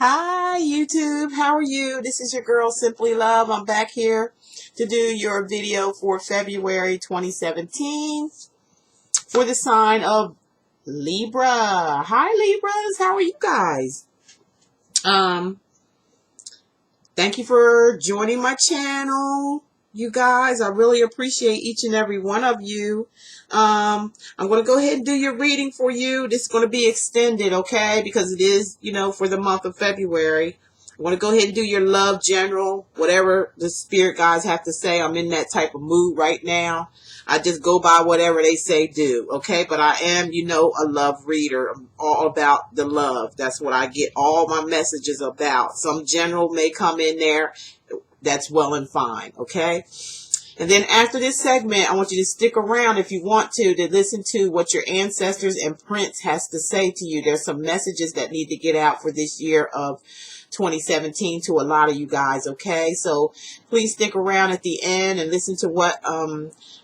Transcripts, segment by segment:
Hi YouTube, how are you? This is your girl Simply Love. I'm back here to do your video for February 2017 for the sign of Libra. Hi Libras, how are you guys? Thank you for joining my channel, you guys. I really appreciate each and every one of you. I'm going to go ahead and do your reading for you. This is going to be extended, okay? Because it is, for the month of February. I want to go ahead and do your love general, whatever the spirit guides have to say. I'm in that type of mood right now. I just go by whatever they say do, okay? But I am, a love reader. I'm all about the love. That's what I get all my messages about. Some general may come in there. That's well and fine, okay? And then after this segment, I want you to stick around if you want to listen to what your ancestors and Prince has to say to you. There's some messages that need to get out for this year of 2017 to a lot of you guys, okay? So please stick around at the end and listen to what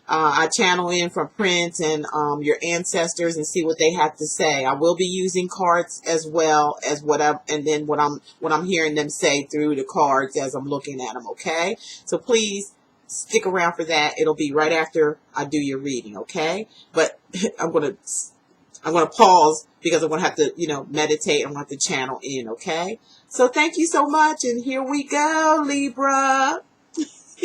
I channel in from Prince and your ancestors and see what they have to say. I will be using cards as well as what I'm hearing them say through the cards as I'm looking at them, okay? So please stick around for that. It'll be right after I do your reading, okay? But I'm gonna pause because I'm gonna have to, meditate. I'm gonna have to channel in, okay? So thank you so much, and here we go, Libra. This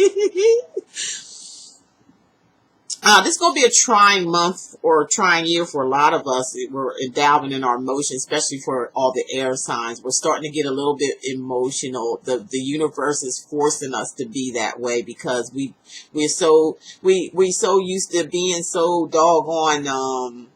is going to be a trying month or a trying year for a lot of us. We're endowing in our emotions, especially for all the air signs. We're starting to get a little bit emotional. The universe is forcing us to be that way because we're so used to being so doggone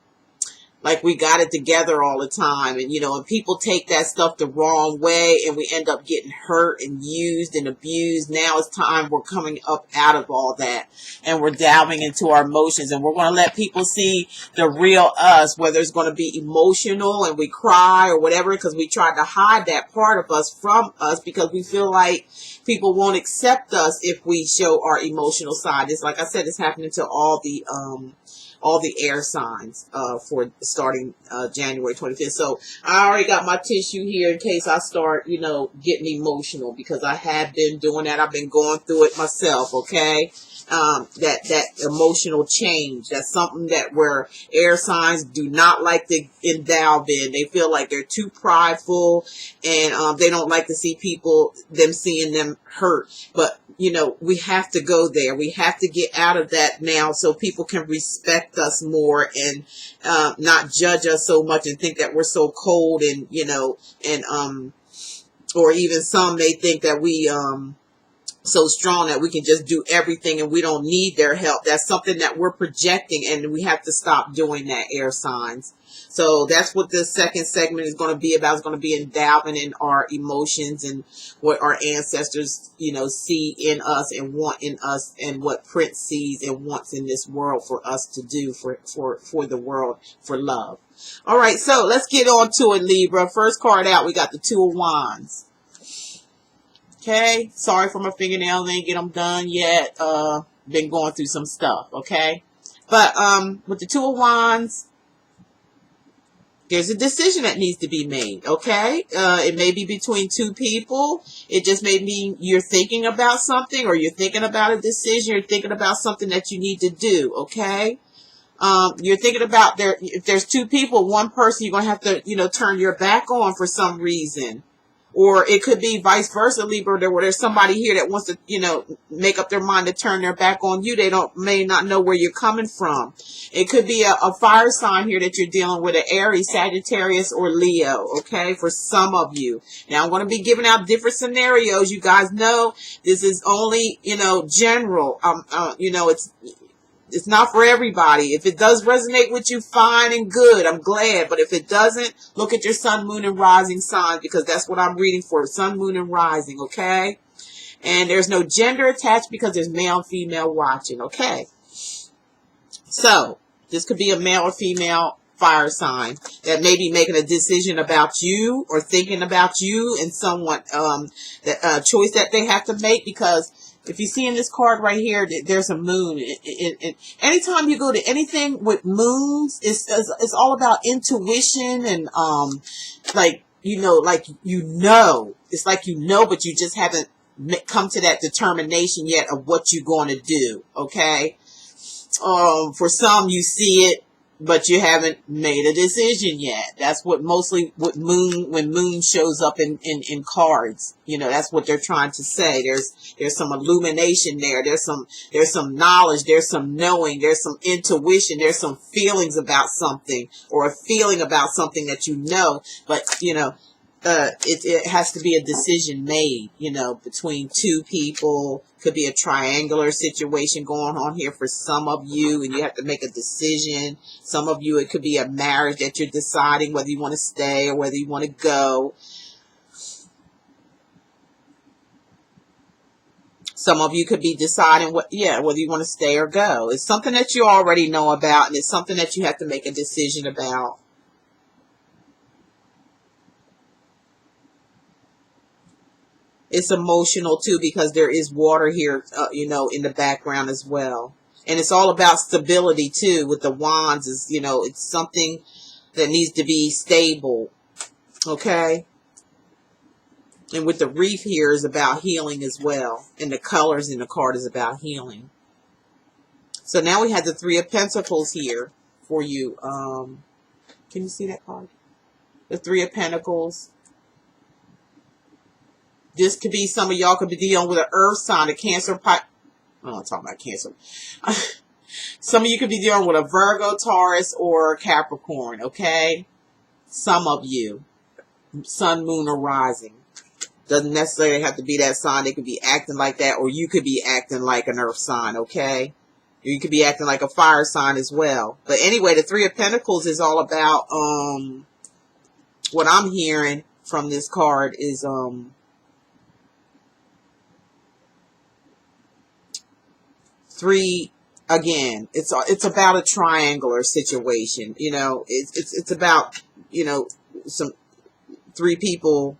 like we got it together all the time. And, and people take that stuff the wrong way and we end up getting hurt and used and abused. Now it's time we're coming up out of all that and we're delving into our emotions, and we're going to let people see the real us, whether it's going to be emotional and we cry or whatever, because we tried to hide that part of us from us because we feel like people won't accept us if we show our emotional side. It's like I said, it's happening to all the air signs for starting January 25th. So I already got my tissue here in case I start, getting emotional, because I have been doing that. I've been going through it myself, okay? That emotional change. That's something that where air signs do not like to endow in. They feel like they're too prideful, and they don't like to see seeing them hurt. But we have to go there. We have to get out of that now so people can respect us more and not judge us so much and think that we're so cold and, or even some may think that we so strong that we can just do everything and we don't need their help. That's something that we're projecting, and we have to stop doing that, air signs. So that's what this second segment is going to be about. It's going to be endowing in our emotions and what our ancestors, see in us and want in us, and what Prince sees and wants in this world for us to do for the world, for love. All right, so let's get on to it, Libra. First card out, we got the Two of Wands. Okay, sorry for my fingernails, ain't get them done yet. Been going through some stuff, okay? But with the Two of Wands, there's a decision that needs to be made, okay? It may be between two people. It just may mean you're thinking about something, or you're thinking about a decision, you're thinking about something that you need to do, okay? You're thinking about if there's two people, one person you're going to have to, turn your back on for some reason. Or it could be vice versa, Libra, where there's somebody here that wants to, make up their mind to turn their back on you. They may not know where you're coming from. It could be a fire sign here that you're dealing with, an Aries, Sagittarius, or Leo, okay, for some of you. Now, I'm going to be giving out different scenarios. You guys know this is only, general. It's not for everybody. If it does resonate with you, fine and good. I'm glad. But if it doesn't, look at your sun, moon, and rising signs, because that's what I'm reading for. Sun, moon, and rising, okay? And there's no gender attached because there's male and female watching, okay? So this could be a male or female fire sign that may be making a decision about you or thinking about you and someone, choice that they have to make, because if you see in this card right here, there's a moon. Anytime you go to anything with moons, it's all about intuition and like like, it's like, but you just haven't come to that determination yet of what you're going to do. Okay. For some, you see it, but you haven't made a decision yet. That's what when moon shows up in cards, that's what they're trying to say. There's some illumination there. There's some knowledge. There's some knowing. There's some intuition. There's some feelings about something, or a feeling about something that but it has to be a decision made, between two people. Could be a triangular situation going on here for some of you, and you have to make a decision. Some of you, it could be a marriage that you're deciding whether you want to stay or whether you want to go. Some of you could be deciding whether you want to stay or go. It's something that you already know about, and it's something that you have to make a decision about. It's emotional too, because there is water here, in the background as well. And it's all about stability too. With the wands, it's something that needs to be stable. Okay. And with the reef here is about healing as well. And the colors in the card is about healing. So now we have the Three of Pentacles here for you. Can you see that card? The Three of Pentacles. This could be, some of y'all could be dealing with an earth sign, a Cancer, I'm not talking about Cancer. Some of you could be dealing with a Virgo, Taurus, or Capricorn, okay? Some of you. Sun, moon, or rising. Doesn't necessarily have to be that sign. They could be acting like that, or you could be acting like an earth sign, okay? You could be acting like a fire sign as well. But anyway, the Three of Pentacles is all about, what I'm hearing from this card is, three, again, it's about a triangular situation. It's about, some three people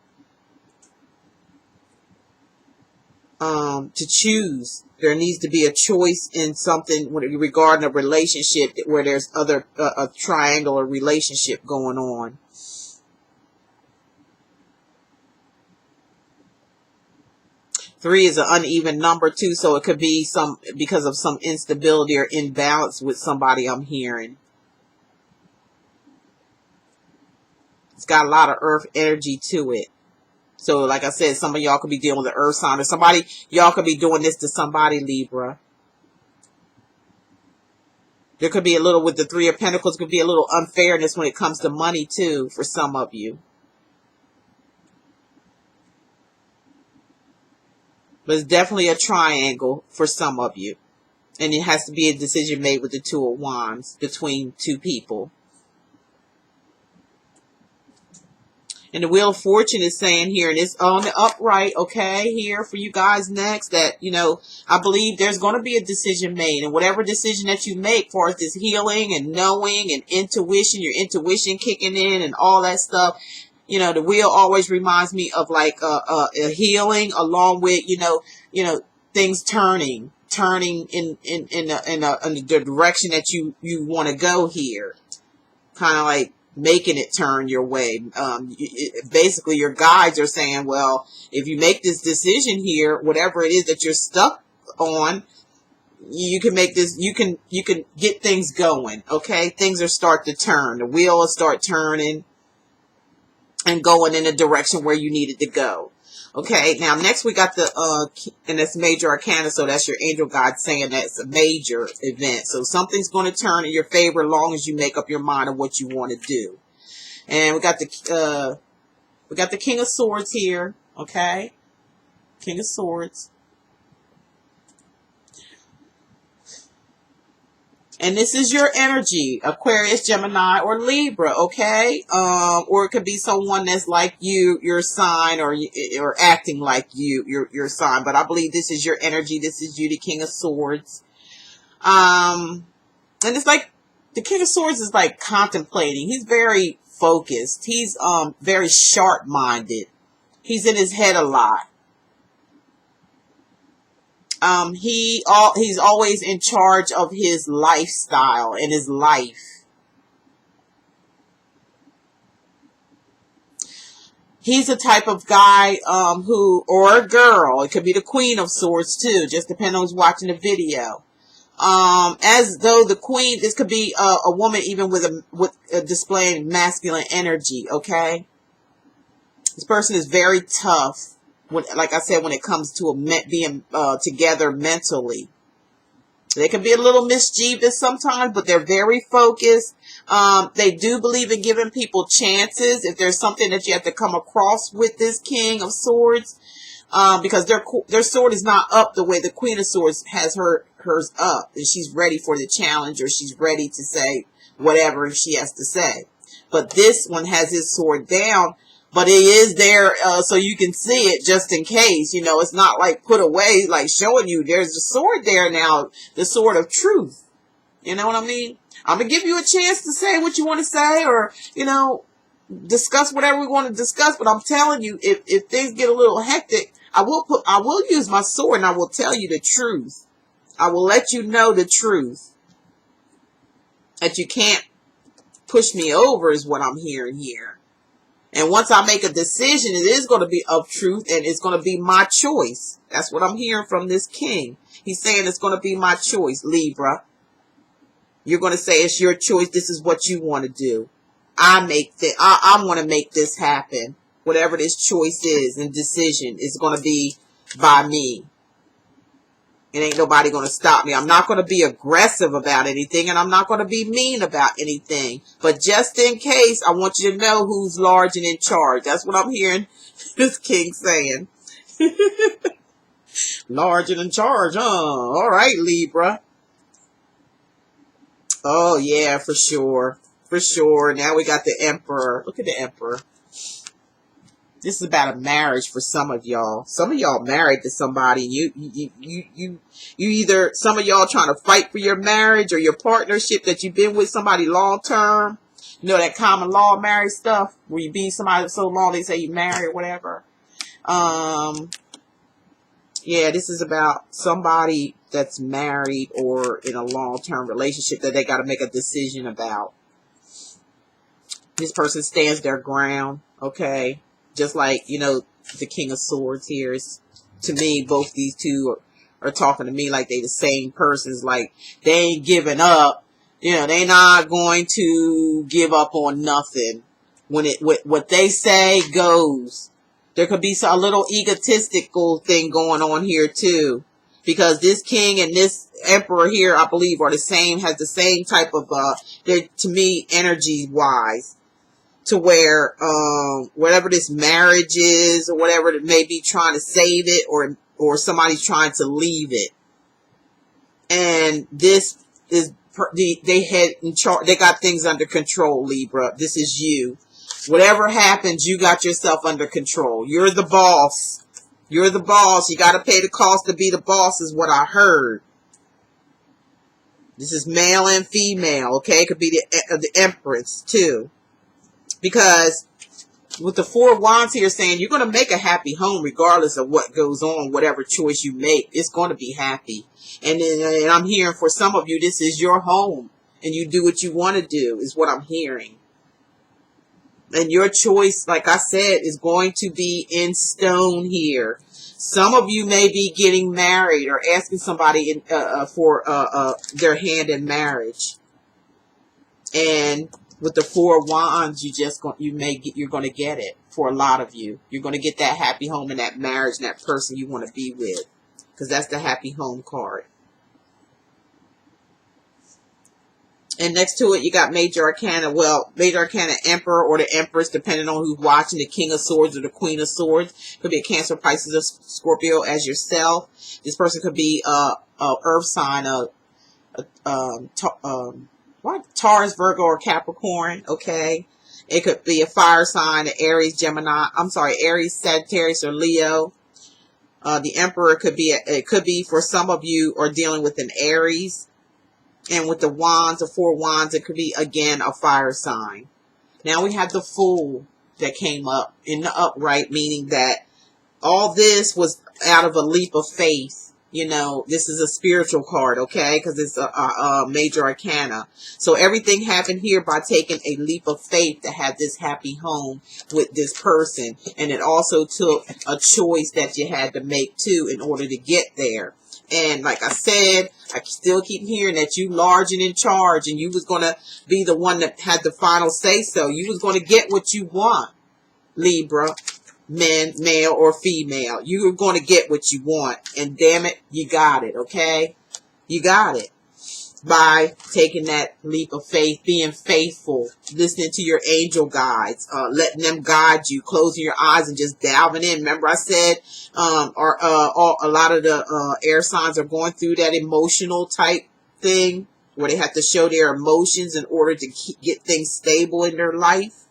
to choose. There needs to be a choice in something regarding a relationship where there's a triangular relationship going on. Three is an uneven number too, so it could be because of some instability or imbalance with somebody I'm hearing. It's got a lot of earth energy to it. So like I said, some of y'all could be dealing with the earth sign, or y'all could be doing this to somebody, Libra. There could be a little, with the Three of Pentacles, could be a little unfairness when it comes to money too, for some of you. But it's definitely a triangle for some of you. And it has to be a decision made with the Two of Wands between two people. And the Wheel of Fortune is saying here, and it's on the upright, okay, here for you guys next, that, I believe there's going to be a decision made. And whatever decision that you make, for as this healing and knowing and intuition, your intuition kicking in and all that stuff, the wheel always reminds me of like a healing, along with, things turning in the direction that you want to go here. Kind of like making it turn your way. Basically, your guides are saying, well, if you make this decision here, whatever it is that you're stuck on, you can make this, you can get things going. Okay. Things are start to turn. The wheel will start turning and going in a direction where you needed to go. Okay, now next we got the, and that's major arcana, so that's your angel guide saying that's a major event. So something's going to turn in your favor as long as you make up your mind on what you want to do. And we got the King of Swords here, okay? King of Swords. And this is your energy, Aquarius, Gemini, or Libra, okay? Or it could be someone that's like you, your sign, or acting like you, your sign. But I believe this is your energy. This is you, the King of Swords. And it's like, the King of Swords is like contemplating. He's very focused. He's very sharp-minded. He's in his head a lot. He's always in charge of his lifestyle and his life. He's a type of guy who, or a girl, it could be the Queen of Swords too, just depending on who's watching the video. As though the queen, this could be a woman even with displaying masculine energy, okay? This person is very tough, like I said, when it comes to being together mentally. They can be a little mischievous sometimes, but they're very focused. They do believe in giving people chances. If there's something that you have to come across with this King of Swords, because their sword is not up the way the Queen of Swords has hers up, and she's ready for the challenge, or she's ready to say whatever she has to say. But this one has his sword down, but it is there so you can see it just in case. You know, it's not like put away, like showing you there's a sword there now, the sword of truth. You know what I mean? I'm going to give you a chance to say what you want to say, or, you know, discuss whatever we want to discuss. But I'm telling you, if things get a little hectic, I will use my sword and I will tell you the truth. I will let you know the truth. That you can't push me over is what I'm hearing here. And once I make a decision, it is going to be of truth, and it's going to be my choice. That's what I'm hearing from this king. He's saying it's going to be my choice, Libra. You're going to say it's your choice. This is what you want to do. I want to make this happen. Whatever this choice is and decision is going to be by me. It ain't nobody going to stop me. I'm not going to be aggressive about anything, and I'm not going to be mean about anything. But just in case, I want you to know who's large and in charge. That's what I'm hearing this king saying. Large and in charge, huh? All right, Libra. Oh, yeah, for sure. For sure. Now we got the Emperor. Look at the Emperor. This is about a marriage for some of y'all. Some of y'all married to somebody. You either, some of y'all trying to fight for your marriage or your partnership, that you've been with somebody long term. You know, that common law marriage stuff where you be somebody so long they say you married or whatever. Yeah, this is about somebody that's married or in a long term relationship that they got to make a decision about. This person stands their ground, okay? Just like, you know, the King of Swords here is, to me, both these two are talking to me like they the same persons. Like, they ain't giving up. You know, they not going to give up on nothing. When what they say goes. There could be a little egotistical thing going on here too. Because this king and this emperor here, I believe, are the same, has the same type of, they're, to me, energy-wise. To where whatever this marriage is, or whatever it may be, trying to save it, or somebody's trying to leave it. And this is they had in charge. They got things under control, Libra. This is you. Whatever happens, you got yourself under control. You're the boss. You're the boss. You got to pay the cost to be the boss, is what I heard. This is male and female. Okay, it could be the Empress too. Because with the Four of Wands here saying you're going to make a happy home regardless of what goes on, whatever choice you make, it's going to be happy. And I'm hearing for some of you, this is your home and you do what you want to do, is what I'm hearing. And your choice, like I said, is going to be in stone here. Some of you may be getting married or asking somebody for their hand in marriage. And with the Four of Wands, you're going to get it. For a lot of you, you're going to get that happy home and that marriage and that person you want to be with, because that's the happy home card. And next to it, you got Major Arcana. Well, Major Arcana Emperor or the Empress, depending on who's watching, the King of Swords or the Queen of Swords. Could be a Cancer, Pisces, or Scorpio as yourself. This person could be a Earth sign, Taurus, Virgo, or Capricorn, okay? It could be a fire sign, Aries, Aries, Sagittarius, or Leo. The Emperor could be for some of you are dealing with an Aries. And with the Wands, the Four Wands, it could be, again, a fire sign. Now we have the Fool that came up in the upright, meaning that all this was out of a leap of faith. You know, this is a spiritual card, okay? Because it's a major arcana. So everything happened here by taking a leap of faith to have this happy home with this person. And it also took a choice that you had to make too in order to get there. And like I said, I still keep hearing that you large and in charge, and you was going to be the one that had the final say so. You was going to get what you want, Libra. Men, male or female, you're going to get what you want, and damn it, you got it. Okay, you got it by taking that leap of faith, being faithful, listening to your angel guides, letting them guide you, closing your eyes and just delving in. Remember I said a lot of the air signs are going through that emotional type thing where they have to show their emotions in order to get things stable in their life.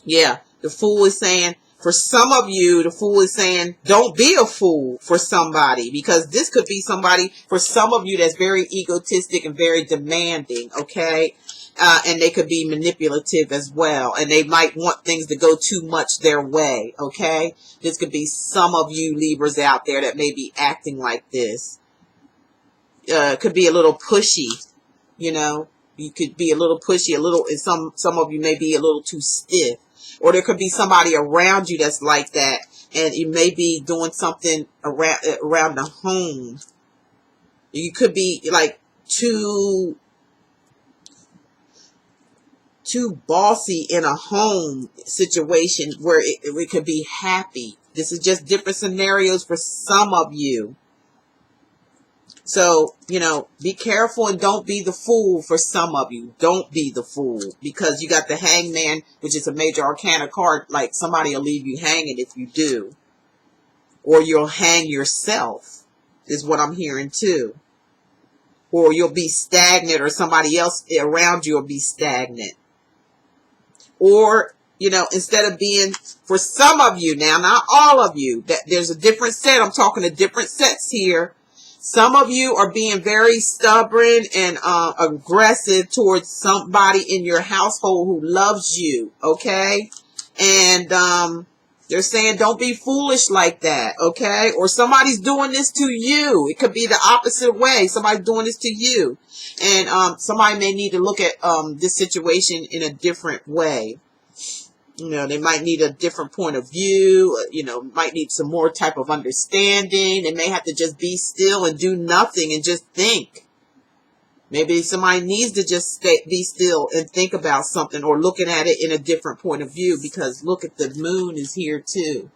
Yeah. The Fool is saying, for some of you, the Fool is saying, don't be a fool for somebody, because this could be somebody, for some of you, that's very egotistic and very demanding, okay? And they could be manipulative as well, and they might want things to go too much their way, okay? This could be some of you Libras out there that may be acting like this. Could be a little pushy, you know? You could be a little pushy, and some of you may be a little too stiff. Or there could be somebody around you that's like that, and you may be doing something around the home. You could be like too bossy in a home situation where it could be happy. This is just different scenarios for some of you. So, you know, be careful and don't be the fool for some of you. Don't be the fool, because you got the Hangman, which is a major arcana card. Like, somebody will leave you hanging if you do. Or you'll hang yourself, is what I'm hearing too. Or you'll be stagnant, or somebody else around you will be stagnant. Or, you know, instead of being, for some of you now, not all of you, that there's a different set. I'm talking to different sets here. Some of you are being very stubborn and aggressive towards somebody in your household who loves you, okay? And they're saying don't be foolish like that, okay? Or somebody's doing this to you. It could be the opposite way. Somebody's doing this to you. And somebody may need to look at this situation in a different way. You know, they might need a different point of view, you know, might need some more type of understanding. They may have to just be still and do nothing and just think. Maybe somebody needs to just be still and think about something, or looking at it in a different point of view, because look at the moon is here too.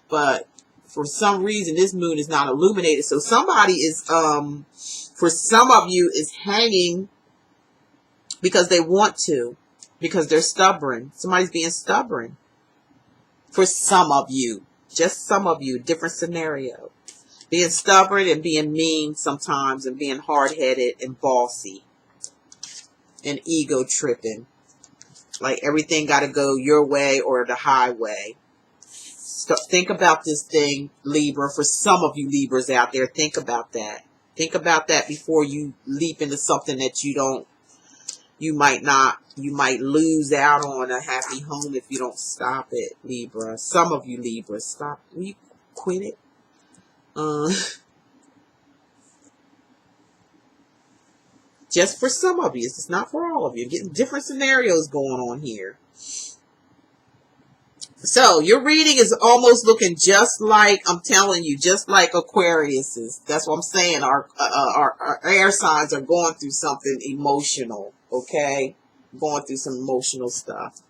But for some reason, this moon is not illuminated. So somebody is, for some of you, is hanging because they want to. Because they're stubborn. Somebody's being stubborn. For some of you. Just some of you. Different scenario. Being stubborn and being mean sometimes. And being hard-headed and bossy. And ego tripping. Like everything got to go your way or the highway. So think about this thing, Libra. For some of you Libras out there, think about that. Think about that before you leap into something that you don't. You might lose out on a happy home if you don't stop it, Libra. Some of you Libras, stop. Will you quit it? Just for some of you. It's not for all of you. Getting different scenarios going on here. So your reading is almost looking just like, I'm telling you, just like Aquarius's. That's what I'm saying. Our air signs are going through something emotional, okay? Going through some emotional stuff.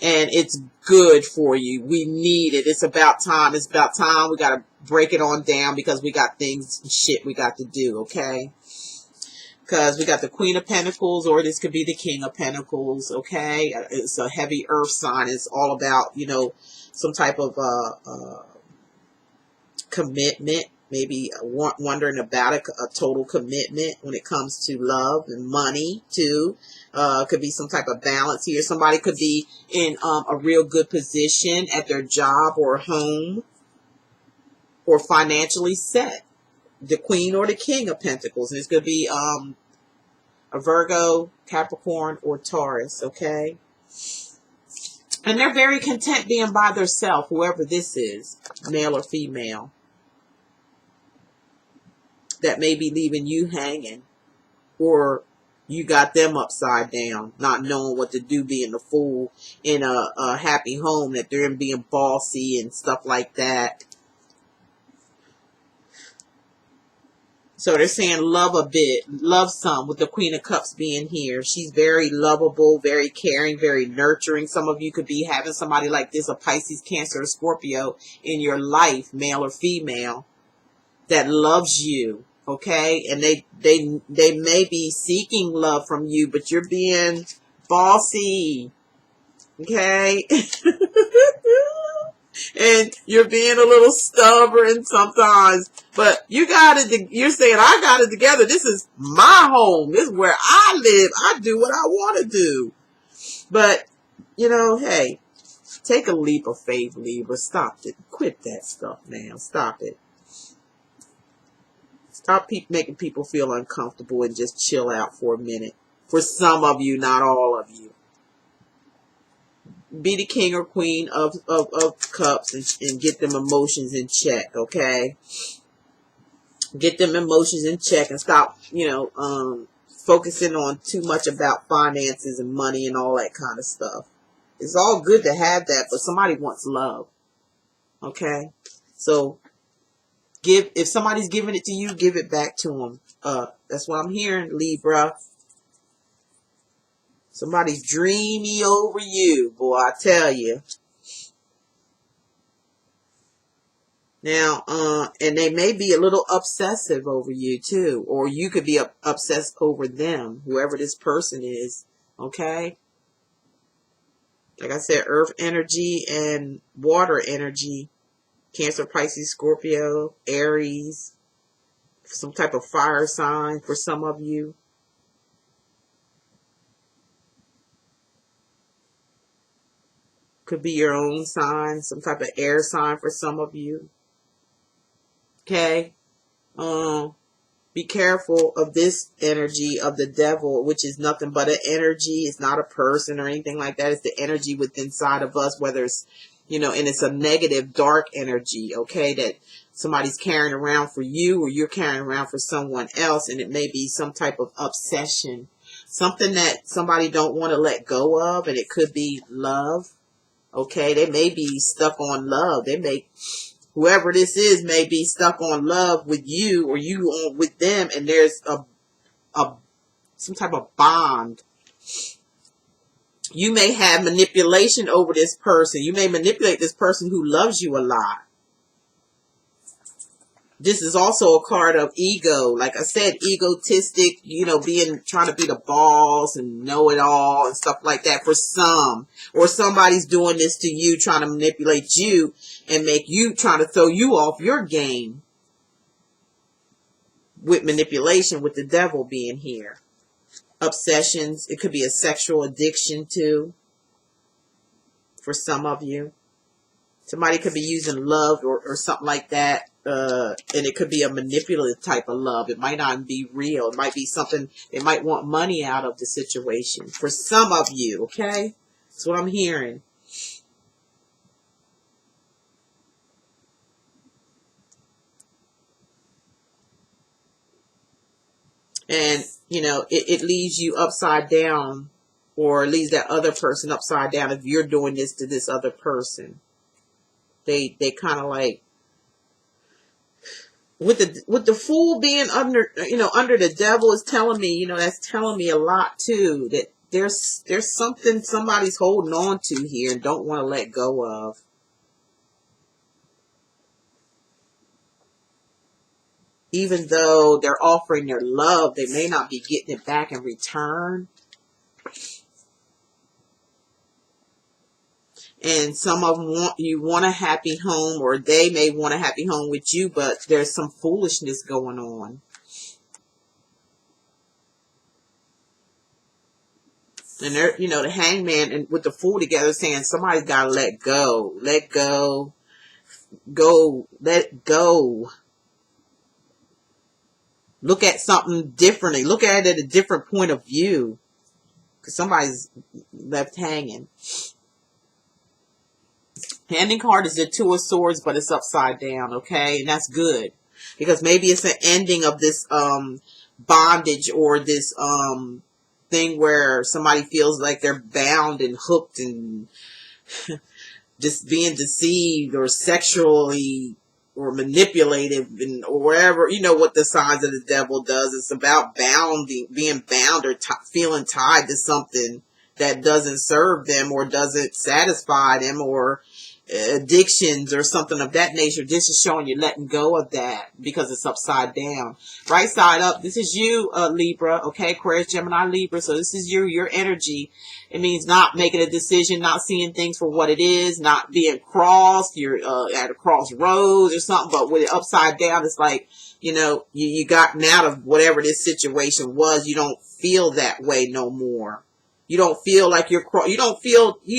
And it's good for you. We need it. It's about time. It's about time. We got to break it on down, because we got things and shit we got to do, okay? Because we got the Queen of Pentacles, or this could be the King of Pentacles, okay? It's a heavy earth sign. It's all about, you know, some type of commitment. Maybe wondering about a total commitment when it comes to love and money, too. Could be some type of balance here. Somebody could be in a real good position at their job or home, or financially set. The Queen or the King of Pentacles. And it's going to be a Virgo, Capricorn, or Taurus, okay? And they're very content being by themselves, whoever this is, male or female. that may be leaving you hanging, or you got them upside down, not knowing what to do, being the fool in a happy home that they're in, being bossy and stuff like that. So they're saying love a bit, love some, with the Queen of Cups being here. She's very lovable, very caring, very nurturing. Some of you could be having somebody like this, a Pisces, Cancer, or Scorpio in your life, male or female, that loves you. Okay, and they may be seeking love from you, but you're being bossy. Okay. And you're being a little stubborn sometimes, but you got it. You're saying, I got it together. This is my home. This is where I live. I do what I want to do. But, you know, hey, take a leap of faith, Libra. Stop it. Quit that stuff, man. Stop it. Stop making people feel uncomfortable and just chill out for a minute. For some of you, not all of you. Be the king or queen of cups and get them emotions in check, okay? Get them emotions in check and stop, you know, focusing on too much about finances and money and all that kind of stuff. It's all good to have that, but somebody wants love, okay? So if somebody's giving it to you, give it back to them. That's what I'm hearing, Libra. Somebody's dreamy over you, boy, I tell you. Now, and they may be a little obsessive over you too, or you could be obsessed over them, whoever this person is, okay? Like I said, earth energy and water energy, Cancer, Pisces, Scorpio, Aries, some type of fire sign for some of you. Could be your own sign, some type of air sign for some of you. Okay? Be careful of this energy of the devil, which is nothing but an energy. It's not a person or anything like that. It's the energy within inside of us, whether it's, you know, and it's a negative, dark energy, okay, that somebody's carrying around for you or you're carrying around for someone else, and it may be some type of obsession, something that somebody don't want to let go of, and it could be love. Okay, they may be stuck on love. They may, whoever this is, may be stuck on love with you, or you on with them, and there's some type of bond. You may have manipulation over this person. You may manipulate this person who loves you a lot. This is also a card of ego. Like I said, egotistic, you know, trying to be the boss and know it all and stuff like that for some. Or somebody's doing this to you, trying to manipulate you and make you, trying to throw you off your game with manipulation, with the devil being here. Obsessions. It could be a sexual addiction too for some of you. Somebody could be using love or something like that. And it could be a manipulative type of love. It might not be real. It might be something, they might want money out of the situation. For some of you, okay? That's what I'm hearing. And, you know, it leaves you upside down, or leaves that other person upside down if you're doing this to this other person. They kind of like, with the fool being under, you know, under the devil is telling me, you know, that's telling me a lot too, that there's something somebody's holding on to here and don't want to let go of. Even though they're offering their love, they may not be getting it back in return. And some of them want a happy home, or they may want a happy home with you, but there's some foolishness going on. And they're, you know, the hangman and with the fool together saying somebody's got to let go. Let go. Go. Let go. Look at something differently. Look at it at a different point of view. Because somebody's left hanging. Handing card is the Two of Swords, but it's upside down, okay? And that's good. Because maybe it's an ending of this bondage, or this thing where somebody feels like they're bound and hooked and just being deceived or sexually or manipulative, and or wherever, you know what the signs of the devil does. It's about being bound or feeling tied to something that doesn't serve them or doesn't satisfy them, or addictions or something of that nature. This is showing you letting go of that because it's upside down. Right side up, this is you, Libra, okay? Aquarius, Gemini, Libra. So this is your energy. It means not making a decision, not seeing things for what it is, not being crossed. You're at a crossroads or something, but with it upside down, it's like, you know, you gotten out of whatever this situation was. You don't feel that way no more. You don't feel like you're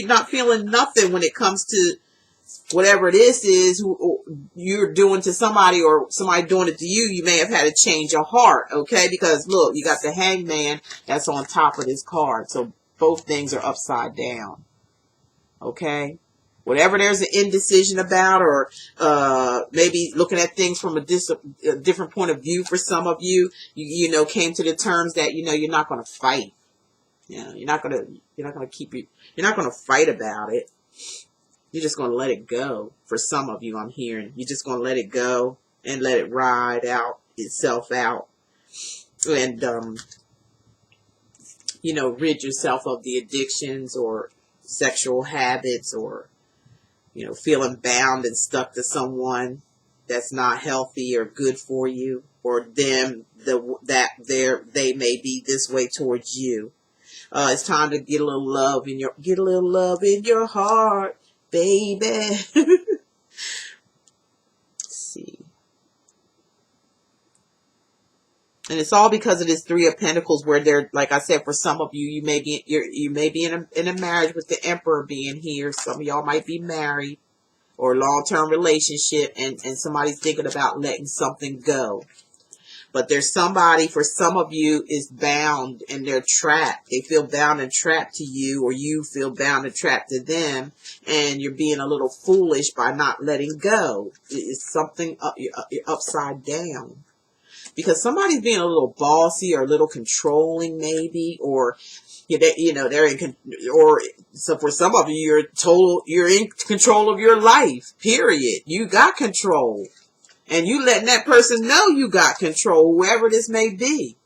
not feeling nothing when it comes to whatever this is you're doing to somebody, or somebody doing it to you. You may have had a change of heart, okay? Because look, you got the Hangman that's on top of this card. So both things are upside down, okay? Whatever there's an indecision about, or maybe looking at things from a different point of view for some of you, you know, came to the terms that, you know, you're not going to fight. You know, you're not going to fight about it. You're just going to let it go. For some of you, I'm hearing. You're just going to let it go and let it ride itself out. And, you know, rid yourself of the addictions or sexual habits, or, you know, feeling bound and stuck to someone that's not healthy or good for you, or them, they may be this way towards you. It's time to get a little love in your heart, baby. Let's see. And it's all because of this Three of Pentacles, where they're, like I said, for some of you, you may be in a marriage with the Emperor being here. Some of y'all might be married or long-term relationship, and somebody's thinking about letting something go. But there's somebody, for some of you, is bound and they're trapped. They feel bound and trapped to you, or you feel bound and trapped to them, and you're being a little foolish by not letting go. It's something you're upside down. Because somebody's being a little bossy or a little controlling, maybe, or you know, they're in, or so for some of you, you're in control of your life. Period. You got control. And you letting that person know you got control, whoever this may be.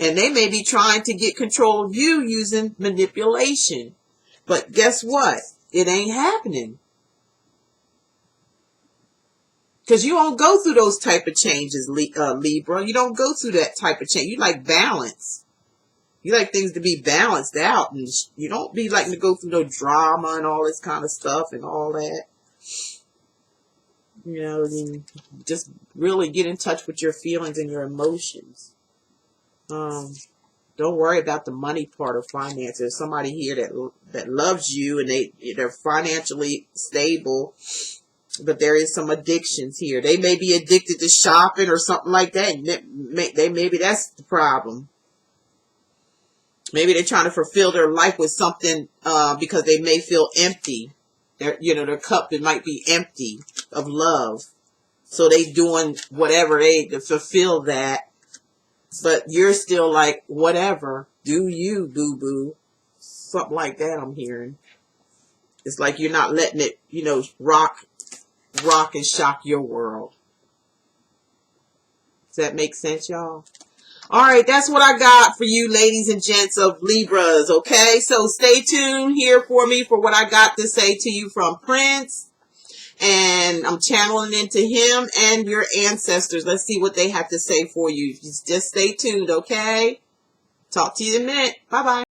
And they may be trying to get control of you using manipulation. But guess what? It ain't happening. Because you don't go through those type of changes, Libra. You don't go through that type of change. You like balance. You like things to be balanced out. And you don't be liking to go through no drama and all this kind of stuff and all that. You know, just really get in touch with your feelings and your emotions. Don't worry about the money part of finances. There's somebody here that loves you, and they're financially stable, but there is some addictions here. They may be addicted to shopping or something like that. Maybe that's the problem. Maybe they're trying to fulfill their life with something because they may feel empty. Their cup, it might be empty of love. So they doing whatever to fulfill that. But you're still like, whatever. Do you, boo-boo. Something like that I'm hearing. It's like you're not letting it, you know, rock and shock your world. Does that make sense, y'all? All right, that's what I got for you, ladies and gents of Libras, okay? So stay tuned here for me for what I got to say to you from Prince. And I'm channeling into him and your ancestors. Let's see what they have to say for you. Just stay tuned, okay? Talk to you in a minute. Bye-bye.